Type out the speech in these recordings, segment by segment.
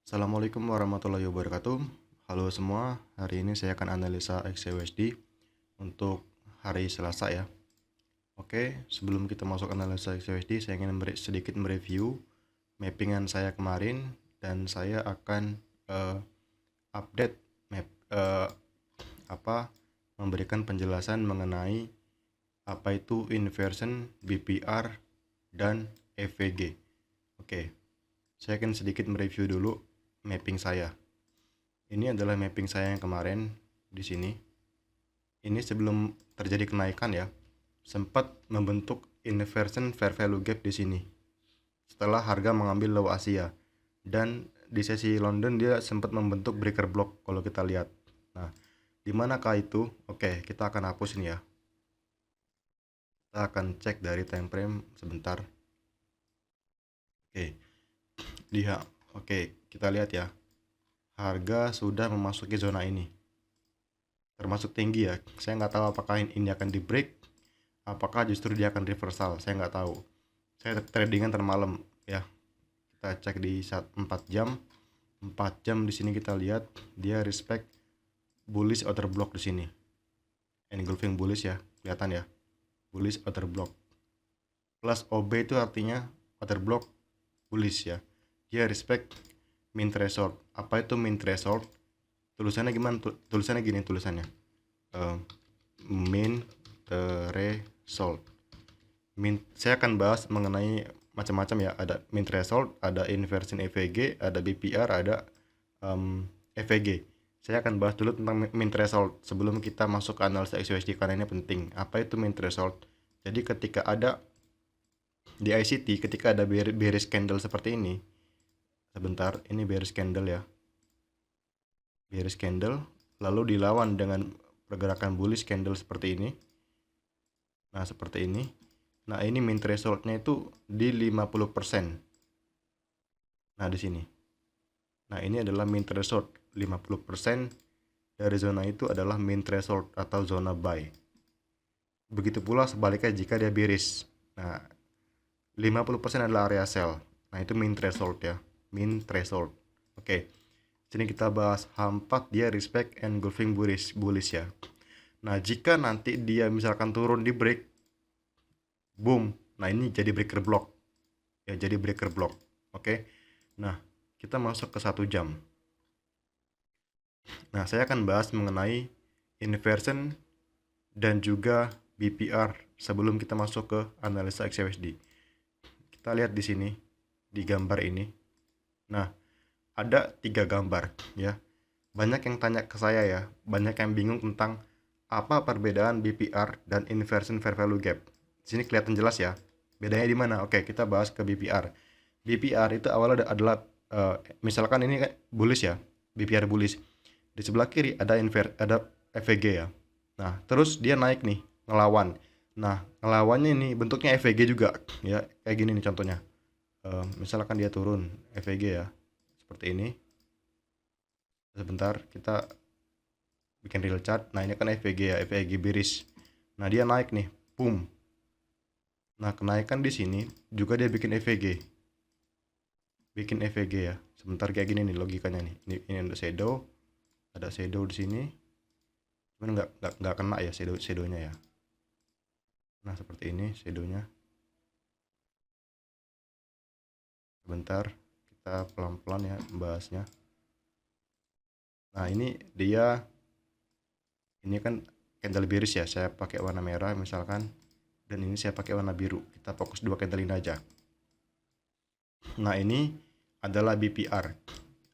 Assalamualaikum warahmatullahi wabarakatuh. Halo semua, hari ini saya akan analisa XUSD untuk hari Selasa ya. Oke, sebelum kita masuk analisa XUSD, saya ingin sedikit mereview mappingan saya kemarin dan saya akan update map memberikan penjelasan mengenai apa itu inversion, BPR, dan EVG. Oke, saya akan sedikit mereview dulu mapping saya. Ini adalah mapping saya yang kemarin di sini. Ini sebelum terjadi kenaikan ya, sempat membentuk inversion fair value gap di sini. Setelah harga mengambil low Asia dan di sesi London dia sempat membentuk breaker block kalau kita lihat. Nah, di manakah itu? Oke, kita akan hapus ini ya. Kita akan cek dari time frame sebentar. Oke, lihat. Oke, kita lihat ya. Harga sudah memasuki zona ini. Termasuk tinggi ya. Saya nggak tahu apakah ini akan di break, apakah justru dia akan reversal. Saya nggak tahu. Saya tradingan termalam ya. Kita cek di saat 4 jam. 4 jam di sini kita lihat dia respect bullish outer block di sini. Engulfing bullish ya, kelihatan ya. Bullish outer block. Plus OB itu artinya outer block bullish ya. Dia respect min threshold. Apa itu min threshold? Tulisannya gimana? Tulisannya gini tulisannya. Min threshold. Saya akan bahas mengenai macam-macam ya. Ada min threshold, ada inversion EVG, ada BPR, ada EVG. Saya akan bahas dulu tentang min threshold sebelum kita masuk ke analisa XUSD karena ini penting. Apa itu min threshold? Jadi ketika ada di ICT, ketika ada bearish candle seperti ini, sebentar, ini bearish candle ya. Bearish candle lalu dilawan dengan pergerakan bullish candle seperti ini. Nah, seperti ini. Nah, ini min thresholdnya itu di 50%. Nah, di sini. Nah, ini adalah min threshold. 50% dari zona itu adalah min threshold atau zona buy. Begitu pula sebaliknya jika dia bearish. Nah, 50% adalah area sell. Nah, itu min threshold ya. Min threshold. Oke. Sini kita bahas H4 dia respect engulfing bullish ya. Nah, jika nanti dia misalkan turun di break, boom. Nah, ini jadi breaker block. Ya, jadi breaker block. Oke. Nah, kita masuk ke 1 jam. Nah, saya akan bahas mengenai inversion dan juga BPR sebelum kita masuk ke analisa XUSD. Kita lihat di sini, di gambar ini. Nah, ada 3 gambar ya. Banyak yang tanya ke saya ya, banyak yang bingung tentang apa perbedaan BPR dan inversion fair value gap. Di sini kelihatan jelas ya. Bedanya di mana? Oke, kita bahas ke BPR. BPR itu awalnya adalah misalkan ini kan bullish ya, BPR bullish. Di sebelah kiri ada EVG ya. Nah, terus dia naik nih, ngelawan. Nah, ngelawannya ini bentuknya EVG juga ya, kayak gini nih contohnya. Misalkan dia turun EVG ya, seperti ini. Sebentar, kita bikin real chart. Nah, ini kan EVG ya, EVG bearish. Nah, dia naik nih, boom. Nah, kenaikan di sini juga dia bikin EVG. Bikin EVG ya. Sebentar, kayak gini nih logikanya nih. Ini ada shadow. Ada shadow di sini. Cuman nggak kena ya shadownya ya. Nah, seperti ini shadownya. Sebentar, kita pelan-pelan ya membahasnya. Nah, ini kan candle bearish ya. Saya pakai warna merah misalkan, dan ini saya pakai warna biru. Kita fokus 2 candle ini aja. Nah, ini adalah BPR.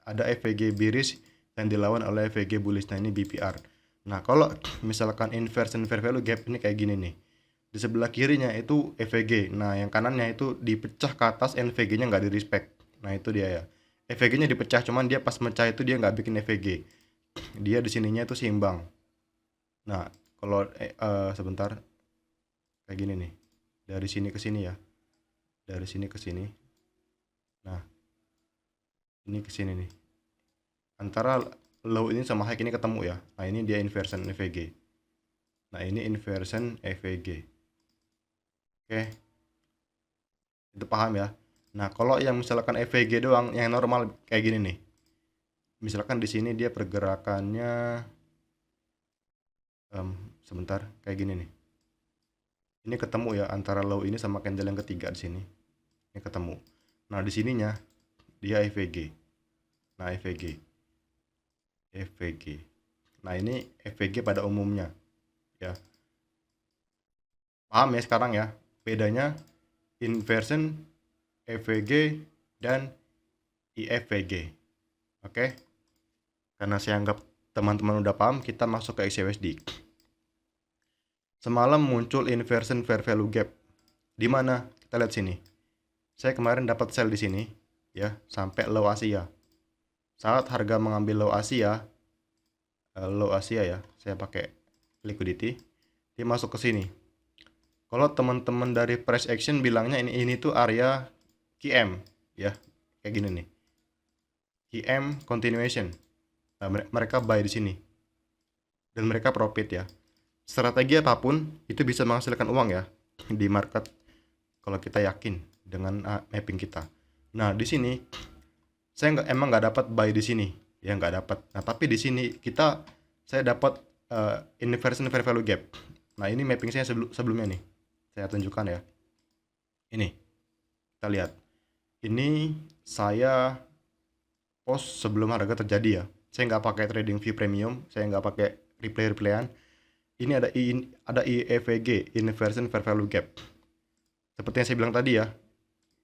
Ada EVG bearish yang dilawan oleh EVG bullish. Nah, ini BPR. Nah, kalau misalkan inversion fair value gap ini kayak gini nih. Di sebelah kirinya itu EVG. Nah, yang kanannya itu dipecah ke atas, NVG-nya nggak di respect. Nah, itu dia ya. EVG-nya dipecah, cuman dia pas mecah itu dia nggak bikin EVG. Dia di sininya itu seimbang. Nah, kalau sebentar kayak gini nih. Dari sini ke sini ya. Dari sini ke sini. Nah, ini ke sini nih. Antara low ini sama high ini ketemu ya. Nah, ini dia inversion EVG. Nah, ini inversion EVG. Oke. Itu paham ya. Nah, kalau yang misalkan EVG doang yang normal kayak gini nih. misalkan di sini dia pergerakannya sebentar kayak gini nih. Ini ketemu ya antara low ini sama candle yang ketiga di sini. Ini ketemu. Nah, di sininya dia EVG. Nah, EVG. Nah, ini EVG pada umumnya ya. Paham ya sekarang ya? Bedanya inversion EVG dan IFVG. Oke? Karena saya anggap teman-teman udah paham, kita masuk ke XUSD. Semalam muncul inversion fair value gap. Di mana? Kita lihat sini. Saya kemarin dapat sell di sini ya, sampai low Asia. Saat harga mengambil low Asia ya, saya pakai liquidity, dia masuk ke sini. Kalau teman-teman dari price action bilangnya ini tuh area QM ya, kayak gini nih. QM continuation. Nah, mereka buy di sini. Dan mereka profit ya. Strategi apapun itu bisa menghasilkan uang ya di market kalau kita yakin dengan mapping kita. Nah, di sini saya emang nggak dapat buy di sini ya, nggak dapat. Nah, tapi di sini saya dapat inversion fair value gap. Nah, ini mapping saya sebelumnya nih, saya tunjukkan ya. Ini kita lihat, ini saya post sebelum harga terjadi ya. Saya nggak pakai trading view premium, saya nggak pakai replayan. Ini ada IEVG, inversion fair value gap. Seperti yang saya bilang tadi ya,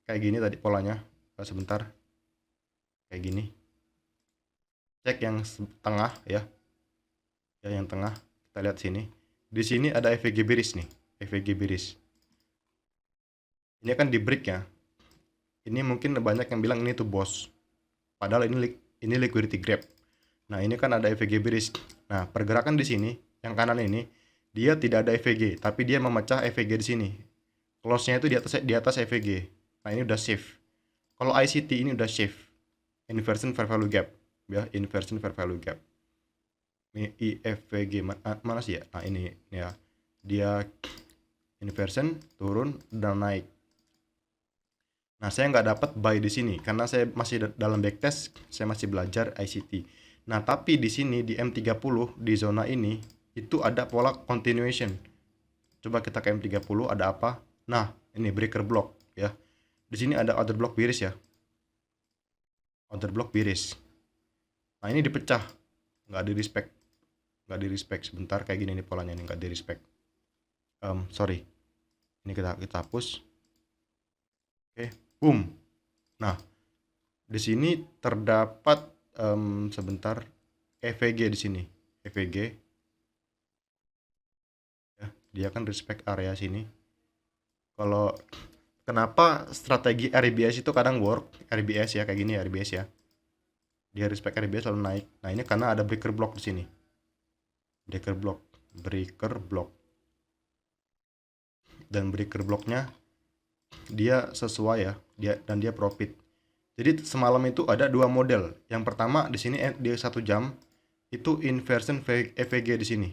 kayak gini tadi polanya. Sebentar, kayak gini. Cek yang tengah ya, yang tengah. Kita lihat sini. Di sini ada EVG bearish nih, EVG bearish. Ini kan di break ya. Ini mungkin banyak yang bilang ini tuh boss. Padahal ini liquidity grab. Nah, ini kan ada EVG bearish. Nah, pergerakan di sini yang kanan ini dia tidak ada EVG, tapi dia memecah EVG di sini. Close-nya itu di atas EVG. Nah, ini udah safe. Kalau ICT ini udah safe. Inversion fair value gap. Ya, inversion fair value gap. Ini IFVG mana sih ya? Nah, ini ya. Dia inversion turun dan naik. Nah, saya nggak dapat buy di sini karena saya masih dalam backtest, saya masih belajar ICT. Nah, tapi di sini di M30 di zona ini itu ada pola continuation. Coba kita ke M30 ada apa? Nah, ini breaker block ya. Di sini ada order block bearish ya. Order block bearish. Nah, ini dipecah. Nggak di respect. Sebentar, kayak gini nih polanya nih, nggak di respect. Sorry. Ini kita hapus. Oke, boom. Nah, di sini terdapat sebentar EVG di sini. EVG. Ya, dia kan respect area sini. Kalau kenapa strategi RBS itu kadang work, RBS ya kayak gini ya, RBS ya. Dia respect RBS selalu naik. Nah, ini karena ada breaker block di sini. Breaker block. Dan breaker blocknya dia sesuai ya, dia profit. Jadi semalam itu ada dua model. Yang pertama di sini di 1 jam itu inversion EVG di sini.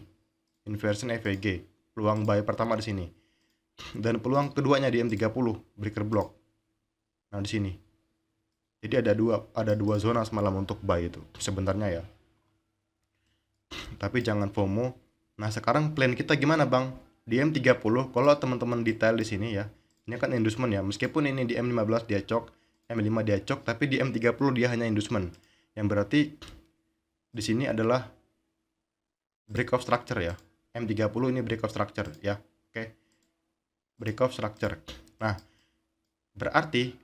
Inversion EVG. Peluang buy pertama di sini. Dan peluang keduanya di M30, breaker block. Nah, di sini. Jadi ada dua zona semalam untuk buy itu sebenarnya ya. Tapi jangan FOMO. Nah, sekarang plan kita gimana, Bang? Di M30 kalau teman-teman detail di sini ya. Ini kan inducement ya. Meskipun ini di M15 dia cok, M5 dia cok, tapi di M30 dia hanya inducement. Yang berarti di sini adalah break of structure ya. M30 ini break of structure ya. Oke. Break of structure. Nah, berarti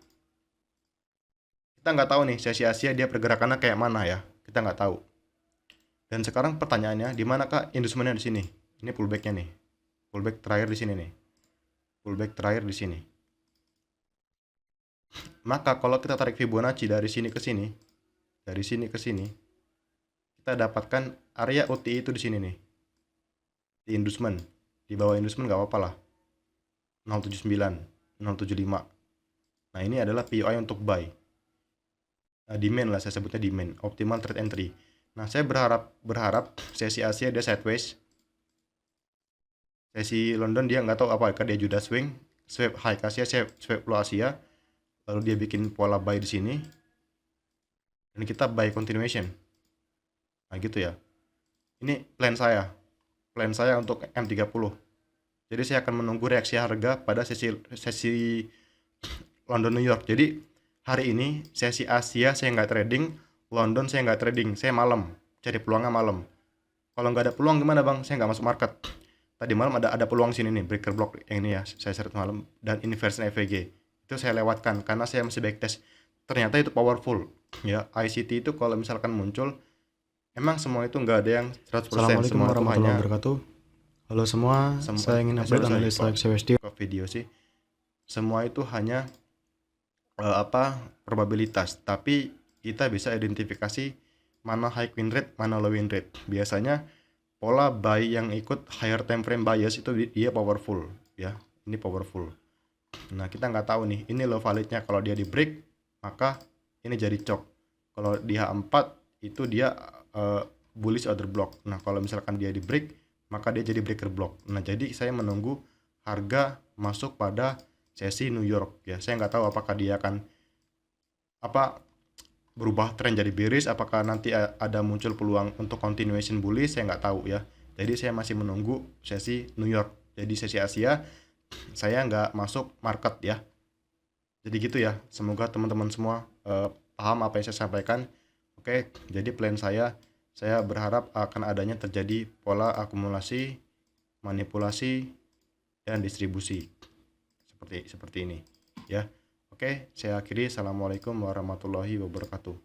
kita nggak tahu nih sesi Asia dia pergerakannya kayak mana ya. Kita nggak tahu. Dan sekarang pertanyaannya, di manakah inducementnya di sini? Ini pullbacknya nih. Pullback terakhir di sini nih. Pullback terakhir di sini. Maka kalau kita tarik Fibonacci dari sini ke sini, kita dapatkan area OTI itu di sini nih. Di inducement. Di bawah inducement nggak apa-apa lah. 079, 075. Nah, ini adalah POI untuk buy. Demand lah, saya sebutnya demand. Optimal trade entry. Nah, saya berharap sesi Asia dia sideways. Sesi London dia nggak tahu apakah dia Judas swing, swap high ke Asia, swap low Asia, lalu dia bikin pola buy di sini, dan kita buy continuation. Nah gitu ya. Ini plan saya untuk M30. Jadi saya akan menunggu reaksi harga pada sesi sesi London New York. Jadi hari ini sesi Asia saya nggak trading, London saya nggak trading, saya malam cari peluangnya malam. Kalau nggak ada peluang gimana bang? Saya nggak masuk market. Tadi malam ada peluang sini nih, breaker block yang ini ya, saya seret malam dan inversion EVG itu saya lewatkan karena saya masih backtest. Ternyata itu powerful ya. ICT itu kalau misalkan muncul, emang semua itu nggak ada yang 100%, Assalamualaikum semua itu warahmatullahi hanya wabarakatuh. Halo semua, saya ingin update sorry analisa kok XWSD. ke video sih. Semua itu hanya probabilitas, tapi kita bisa identifikasi mana high win rate, mana low win rate. Biasanya pola buy yang ikut higher time frame bias itu dia powerful ya. Ini powerful. Nah, kita nggak tahu nih, ini low validnya kalau dia di break, maka ini jadi chok. Kalau di H4 itu dia bullish order block. Nah, kalau misalkan dia di break, maka dia jadi breaker block. Nah, jadi saya menunggu harga masuk pada sesi New York ya. Saya nggak tahu apakah dia akan berubah tren jadi bearish, apakah nanti ada muncul peluang untuk continuation bullish, saya nggak tahu ya. Jadi saya masih menunggu sesi New York. Jadi sesi Asia saya nggak masuk market ya. Jadi gitu ya. Semoga teman-teman semua paham apa yang saya sampaikan. Oke, jadi plan saya berharap akan adanya terjadi pola akumulasi, manipulasi, dan distribusi seperti ini ya. Oke, saya akhiri. Assalamualaikum warahmatullahi wabarakatuh.